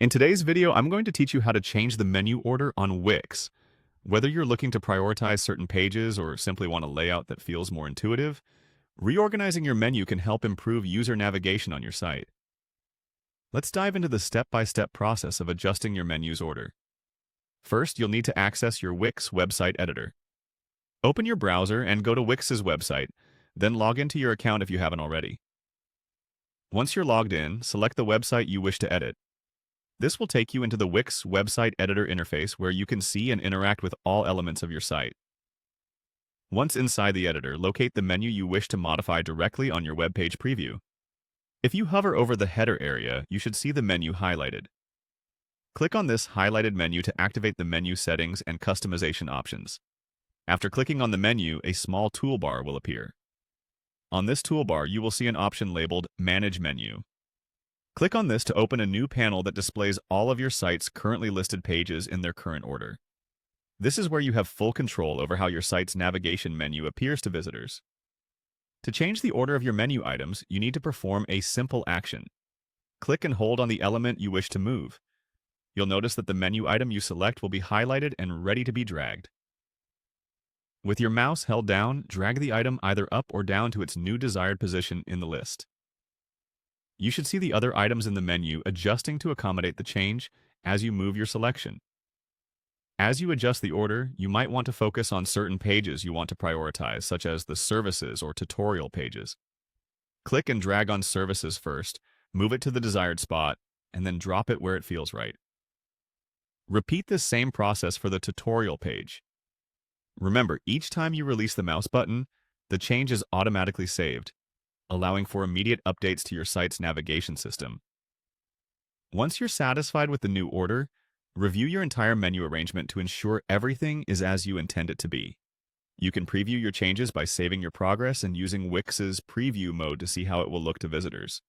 In today's video, I'm going to teach you how to change the menu order on Wix. Whether you're looking to prioritize certain pages or simply want a layout that feels more intuitive, reorganizing your menu can help improve user navigation on your site. Let's dive into the step-by-step process of adjusting your menu's order. First, you'll need to access your Wix website editor. Open your browser and go to Wix's website, then log into your account if you haven't already. Once you're logged in, select the website you wish to edit. This will take you into the Wix website editor interface where you can see and interact with all elements of your site. Once inside the editor, locate the menu you wish to modify directly on your web page preview. If you hover over the header area, you should see the menu highlighted. Click on this highlighted menu to activate the menu settings and customization options. After clicking on the menu, a small toolbar will appear. On this toolbar, you will see an option labeled Manage Menu. Click on this to open a new panel that displays all of your site's currently listed pages in their current order. This is where you have full control over how your site's navigation menu appears to visitors. To change the order of your menu items, you need to perform a simple action. Click and hold on the element you wish to move. You'll notice that the menu item you select will be highlighted and ready to be dragged. With your mouse held down, drag the item either up or down to its new desired position in the list. You should see the other items in the menu adjusting to accommodate the change as you move your selection. As you adjust the order, you might want to focus on certain pages you want to prioritize, such as the services or tutorial pages. Click and drag on services first, move it to the desired spot, and then drop it where it feels right. Repeat this same process for the tutorial page. Remember, each time you release the mouse button, the change is automatically saved, allowing for immediate updates to your site's navigation system. Once you're satisfied with the new order, review your entire menu arrangement to ensure everything is as you intend it to be. You can preview your changes by saving your progress and using Wix's preview mode to see how it will look to visitors.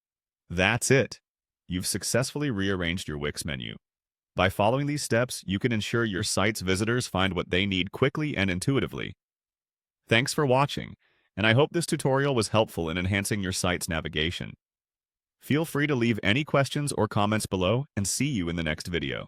That's it! You've successfully rearranged your Wix menu. By following these steps, you can ensure your site's visitors find what they need quickly and intuitively. Thanks for watching, and I hope this tutorial was helpful in enhancing your site's navigation. Feel free to leave any questions or comments below, and see you in the next video.